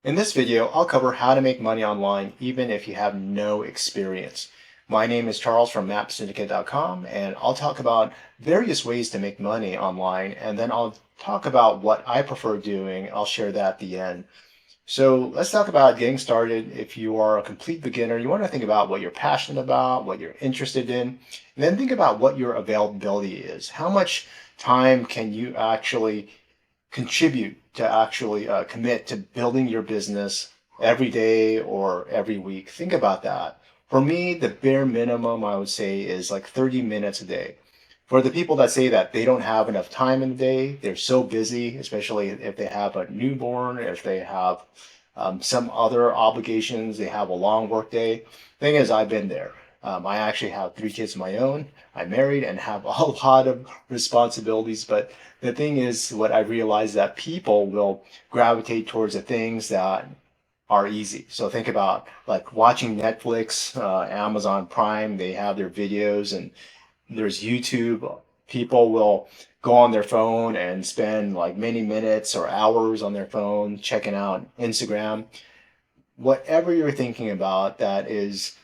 In this video, I'll cover how to make money online even if you have no experience. My name is Charles from Syndicate.com, and I'll talk about various ways to make money online, and then I'll talk about what I prefer doing. I'll share that at the end. So let's talk about getting started. If you are a complete beginner, you want to think about what you're passionate about, what you're interested in, and then think about what your availability is. How much time can you actually contribute to actually commit to building your business every day or every week? Think about that. For me, the bare minimum I would say is like 30 minutes a day. For the people that say that they don't have enough time in the day, they're so busy, especially if they have a newborn, if they have some other obligations, they have a long work day. Thing is, I've been there. I actually have 3 kids of my own. I'm married and have a lot of responsibilities. But the thing is, what I realized that people will gravitate towards the things that are easy. So think about like watching Netflix, Amazon Prime, they have their videos, and there's YouTube. People will go on their phone and spend like many minutes or hours on their phone checking out Instagram. Whatever you're thinking about that is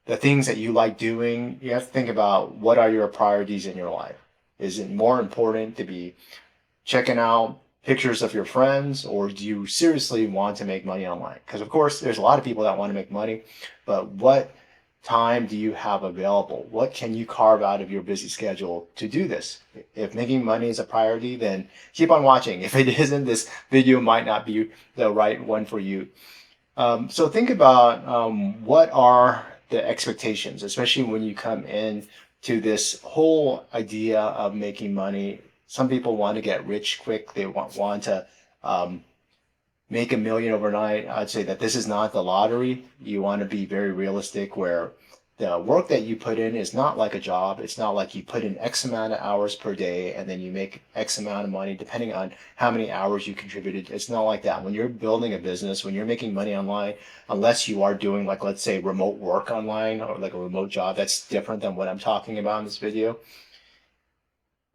the things that you like doing, you have to think about what are your priorities in your life. Is it more important to be checking out pictures of your friends, or do you seriously want to make money online? Because of course, there's a lot of people that want to make money, but what time do you have available? What can you carve out of your busy schedule to do this? If making money is a priority, then keep on watching. If it isn't, this video might not be the right one for you. So think about what are the expectations, especially when you come in to this whole idea of making money. Some people want to get rich quick. They want to make $1 million overnight. I'd say that this is not the lottery. You want to be very realistic where the work that you put in is not like a job. It's not like you put in X amount of hours per day and then you make X amount of money depending on how many hours you contributed. It's not like that. When you're building a business, when you're making money online, unless you are doing like, let's say, remote work online or like a remote job, that's different than what I'm talking about in this video.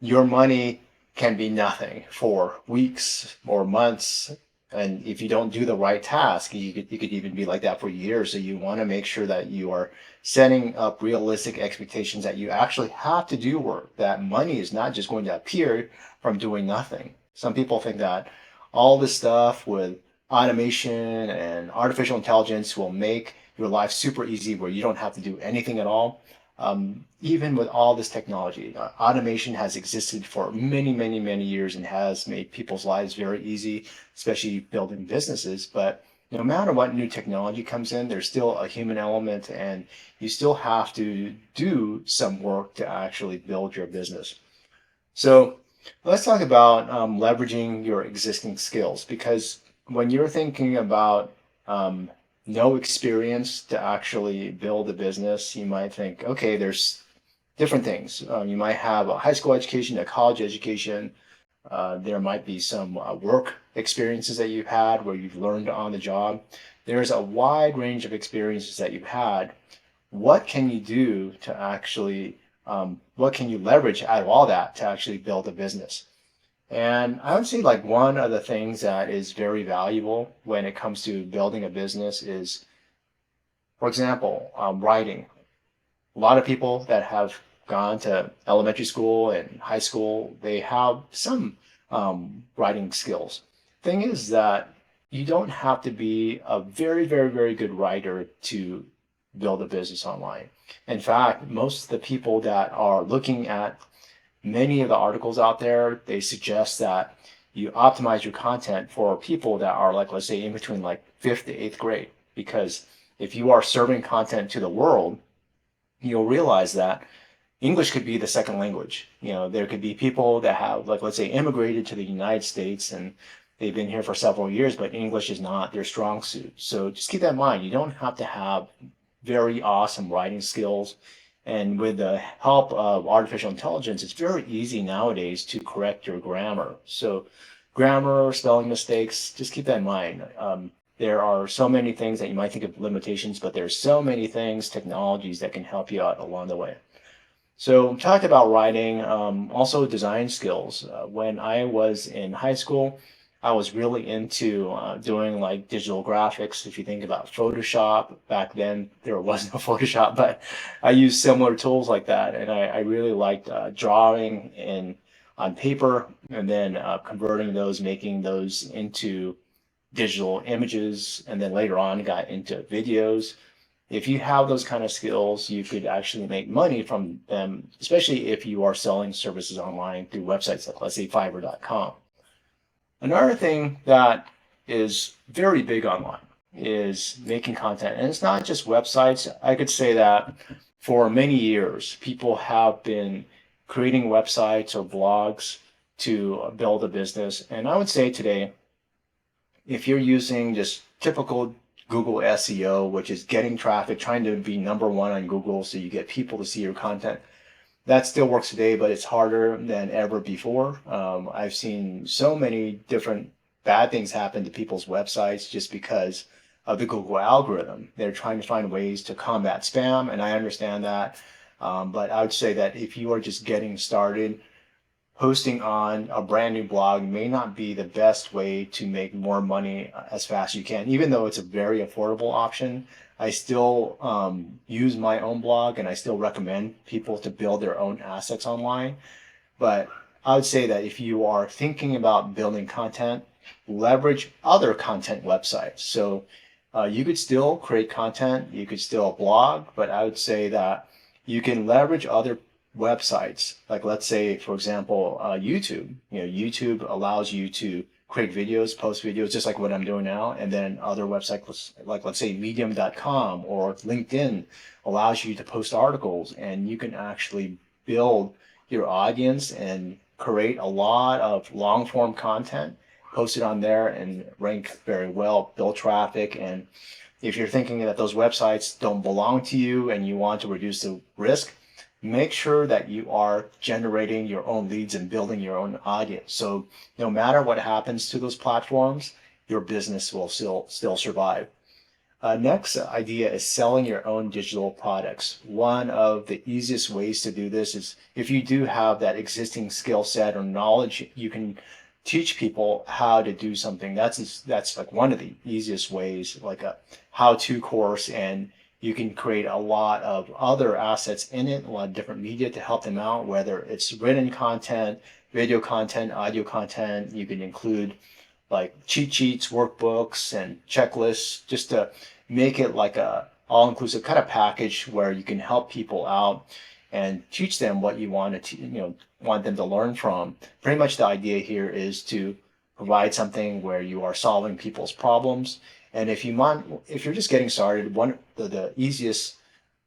Your money can be nothing for weeks or months. And if you don't do the right task, you could even be like that for years. So you want to make sure that you are setting up realistic expectations that you actually have to do work, that money is not just going to appear from doing nothing. Some people think that all this stuff with automation and artificial intelligence will make your life super easy where you don't have to do anything at all. Even with all this technology, automation has existed for many, many, many years and has made people's lives very easy, especially building businesses. But no matter what new technology comes in, there's still a human element, and you still have to do some work to actually build your business. So let's talk about leveraging your existing skills, because when you're thinking about no experience to actually build a business, you might think, okay, there's different things. You might have a high school education, a college education. There might be some work experiences that you've had where you've learned on the job. There's a wide range of experiences that you've had. What can you do to actually, what can you leverage out of all that to actually build a business? And I would say like one of the things that is very valuable when it comes to building a business is, for example, writing. A lot of people that have gone to elementary school and high school, they have some writing skills. Thing is that you don't have to be a very, very, very good writer to build a business online. In fact, most of the people that are looking at many of the articles out there, they suggest that you optimize your content for people that are like, let's say, in between like 5th to 8th grade. Because if you are serving content to the world, you'll realize that English could be the second language. You know, there could be people that have, like, let's say, immigrated to the United States and they've been here for several years, but English is not their strong suit. So just keep that in mind. You don't have to have very awesome writing skills. And with the help of artificial intelligence, it's very easy nowadays to correct your grammar. So grammar, spelling mistakes, just keep that in mind. There are so many things that you might think of limitations, but there's so many things, technologies that can help you out along the way. So we talked about writing, also design skills. When I was in high school, I was really into doing like digital graphics. If you think about Photoshop, back then there was no Photoshop, but I used similar tools like that, and I really liked drawing in on paper and then converting those, making those into digital images, and then later on got into videos. If you have those kind of skills, you could actually make money from them, especially if you are selling services online through websites like, let's say, Fiverr.com. Another thing that is very big online is making content. And it's not just websites. I could say that for many years, people have been creating websites or blogs to build a business. And I would say today, if you're using just typical Google SEO, which is getting traffic, trying to be number one on Google so you get people to see your content, that still works today, but it's harder than ever before. I've seen so many different bad things happen to people's websites just because of the Google algorithm. They're trying to find ways to combat spam, and I understand that. But I would say that if you are just getting started, posting on a brand new blog may not be the best way to make more money as fast as you can. Even though it's a very affordable option, I still use my own blog and I still recommend people to build their own assets online. But I would say that if you are thinking about building content, leverage other content websites. So you could still create content, you could still blog, but I would say that you can leverage other websites. Like let's say, for example, YouTube. YouTube allows you to create videos, post videos, just like what I'm doing now. And then other websites, like let's say Medium.com or LinkedIn, allows you to post articles, and you can actually build your audience and create a lot of long form content, post it on there and rank very well, build traffic. And if you're thinking that those websites don't belong to you and you want to reduce the risk, make sure that you are generating your own leads and building your own audience. So no matter what happens to those platforms, your business will still survive. Next idea is selling your own digital products. One of the easiest ways to do this is if you do have that existing skill set or knowledge, you can teach people how to do something. That's like one of the easiest ways, like a how-to course, and you can create a lot of other assets in it, a lot of different media to help them out, whether it's written content, video content, audio content. You can include like cheat sheets, workbooks, and checklists just to make it like a all-inclusive kind of package where you can help people out and teach them what you want to, want them to learn from. Pretty much the idea here is to provide something where you are solving people's problems. And if you're just getting started, one of the easiest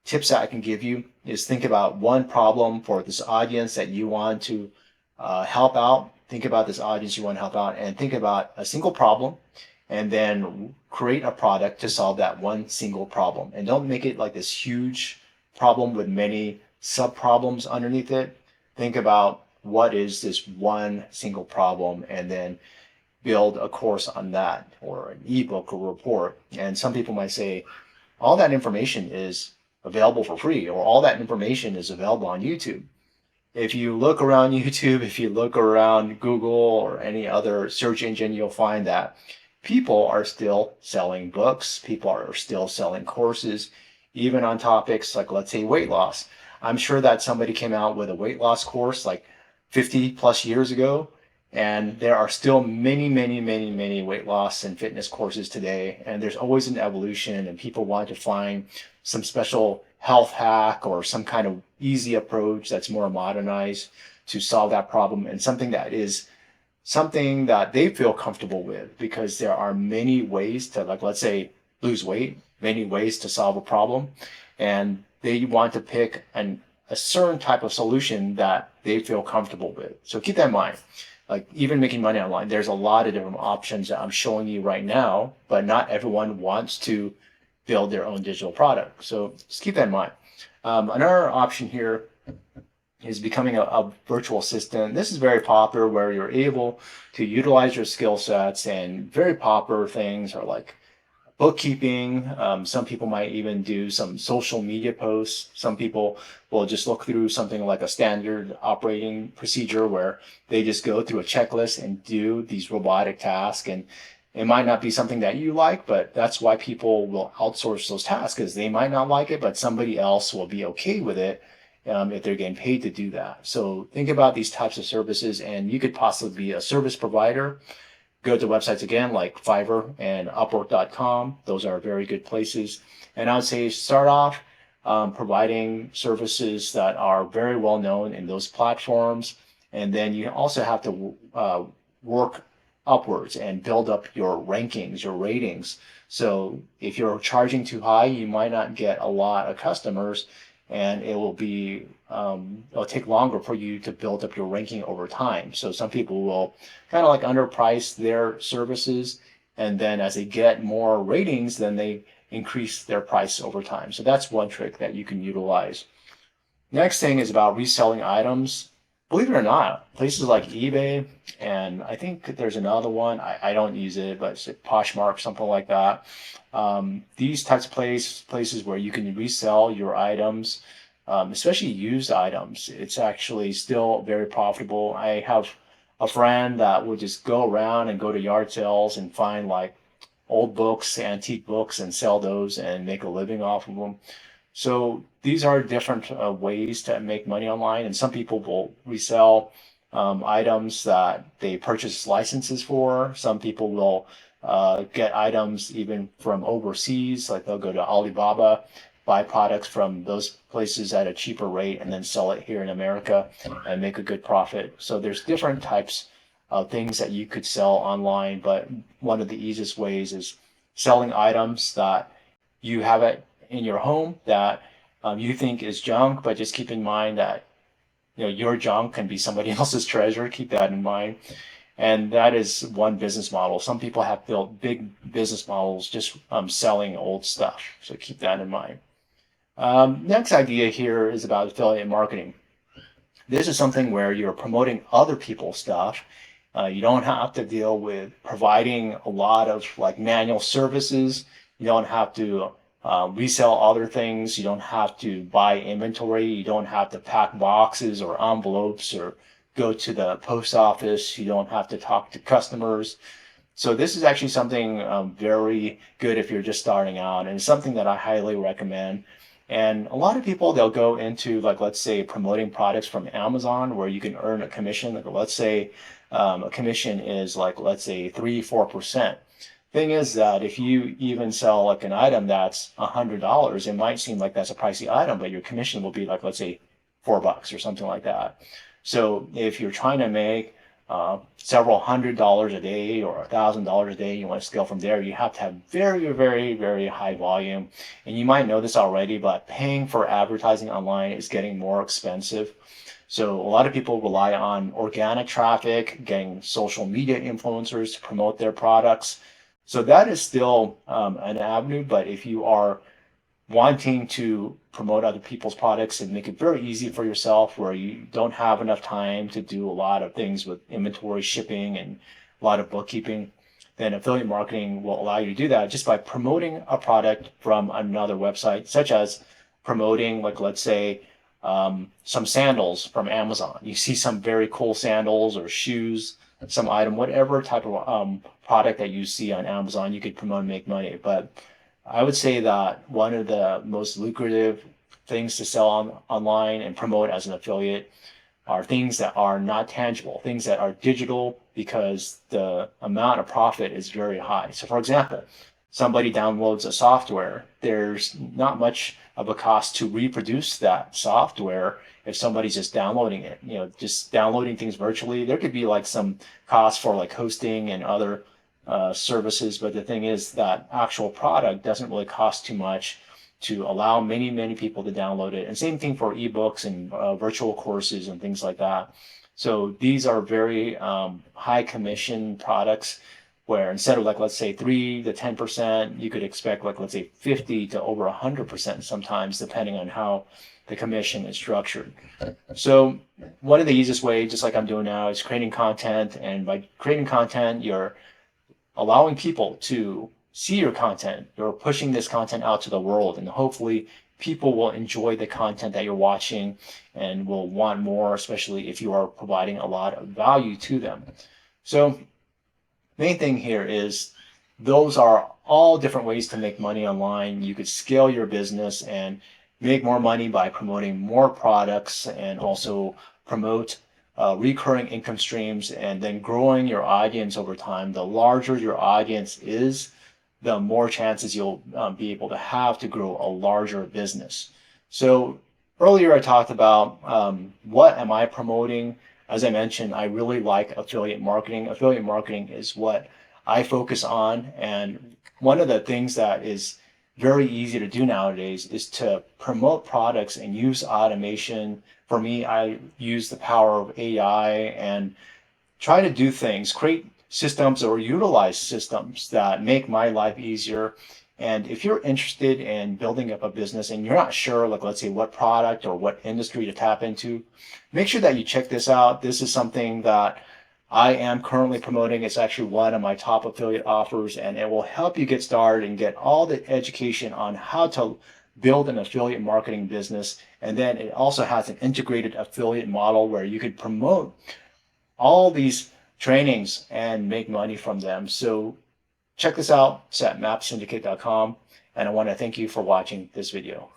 tips that I can give you is think about one problem for this audience that you want to help out. Think about this audience you want to help out, and think about a single problem, and then create a product to solve that one single problem. And don't make it like this huge problem with many sub problems underneath it. Think about what is this one single problem, and then build a course on that, or an ebook or report. And some people might say, all that information is available for free, or all that information is available on YouTube. If you look around YouTube, if you look around Google or any other search engine, you'll find that people are still selling books, people are still selling courses, even on topics like, let's say, weight loss. I'm sure that somebody came out with a weight loss course like 50 plus years ago, and there are still many, many, many, many weight loss and fitness courses today. And there's always an evolution, and people want to find some special health hack or some kind of easy approach that's more modernized to solve that problem, and something that they feel comfortable with, because there are many ways to, like, let's say, lose weight, many ways to solve a problem. And they want to pick a certain type of solution that they feel comfortable with. So keep that in mind. Like, even making money online, there's a lot of different options that I'm showing you right now, but not everyone wants to build their own digital product. So just keep that in mind. Another option here is becoming a virtual assistant. This is very popular, where you're able to utilize your skill sets, and very popular things are like bookkeeping. Some people might even do some social media posts. Some people will just look through something like a standard operating procedure where they just go through a checklist and do these robotic tasks. And it might not be something that you like, but that's why people will outsource those tasks, because they might not like it, but somebody else will be okay with it if they're getting paid to do that. So think about these types of services, and you could possibly be a service provider. Go to websites again like Fiverr and Upwork.com. Those are very good places. And I would say start off providing services that are very well known in those platforms. And then you also have to work upwards and build up your rankings, your ratings. So if you're charging too high, you might not get a lot of customers, and it will be it'll take longer for you to build up your ranking over time. So some people will kind of like underprice their services, and then as they get more ratings, then they increase their price over time. So that's one trick that you can utilize. Next thing is about reselling items. Believe it or not, places like eBay, and I think there's another one, I don't use it, but it's Poshmark, something like that. These types of places where you can resell your items, especially used items, it's actually still very profitable. I have a friend that would just go around and go to yard sales and find like old books, antique books, and sell those and make a living off of them. So these are different ways to make money online, and some people will resell items that they purchase licenses for. Some people will get items even from overseas, like they'll go to Alibaba, buy products from those places at a cheaper rate, and then sell it here in America and make a good profit. So there's different types of things that you could sell online, but one of the easiest ways is selling items that you have it in your home that you think is junk, but just keep in mind that your junk can be somebody else's treasure. Keep that in mind. And that is one business model. Some people have built big business models just selling old stuff. So keep that in mind. Next idea here is about affiliate marketing. This is something where you're promoting other people's stuff. You don't have to deal with providing a lot of like manual services. You don't have to resell other things. You don't have to buy inventory. You don't have to pack boxes or envelopes or go to the post office. You don't have to talk to customers. So this is actually something very good if you're just starting out, and it's something that I highly recommend. And a lot of people, they'll go into, like, let's say, promoting products from Amazon where you can earn a commission. Like, let's say a commission is like, let's say 3-4%. Thing is that if you even sell like an item that's $100, it might seem like that's a pricey item, but your commission will be like, let's say $4 or something like that. So if you're trying to make several $100s a day or $1,000 a day, you want to scale from there, you have to have very, very, very high volume. And you might know this already, but paying for advertising online is getting more expensive. So a lot of people rely on organic traffic, getting social media influencers to promote their products. So that is still an avenue, but if you are wanting to promote other people's products and make it very easy for yourself, where you don't have enough time to do a lot of things with inventory, shipping, and a lot of bookkeeping, then affiliate marketing will allow you to do that just by promoting a product from another website, such as promoting, like, let's say, some sandals from Amazon. You see some very cool sandals or shoes, some item, whatever type of product that you see on Amazon, you could promote and make money. But I would say that one of the most lucrative things to sell online and promote as an affiliate are things that are not tangible, things that are digital, because the amount of profit is very high. So for example, somebody downloads a software, there's not much of a cost to reproduce that software if somebody's just downloading it. Just downloading things virtually, there could be like some cost for like hosting and other services, but the thing is that actual product doesn't really cost too much to allow many, many people to download it. And same thing for ebooks and virtual courses and things like that. So these are very high commission products, where instead of like, let's say 3 to 10%, you could expect like, let's say 50 to over 100% sometimes, depending on how the commission is structured. So one of the easiest ways, just like I'm doing now, is creating content. And by creating content, you're allowing people to see your content. You're pushing this content out to the world, and hopefully people will enjoy the content that you're watching and will want more, especially if you are providing a lot of value to them. So main thing here is those are all different ways to make money online. You could scale your business and make more money by promoting more products and also promote recurring income streams and then growing your audience over time. The larger your audience is, the more chances you'll be able to have to grow a larger business. So earlier I talked about what am I promoting. As I mentioned, I really like affiliate marketing. Affiliate marketing is what I focus on. And one of the things that is very easy to do nowadays is to promote products and use automation. For me, I use the power of AI and try to do things, create systems or utilize systems that make my life easier. And if you're interested in building up a business and you're not sure, like let's say what product or what industry to tap into, make sure that you check this out. This is something that I am currently promoting. It's actually one of my top affiliate offers, and it will help you get started and get all the education on how to build an affiliate marketing business. And then it also has an integrated affiliate model where you could promote all these trainings and make money from them. So check this out. It's at mapsyndicate.com. And I want to thank you for watching this video.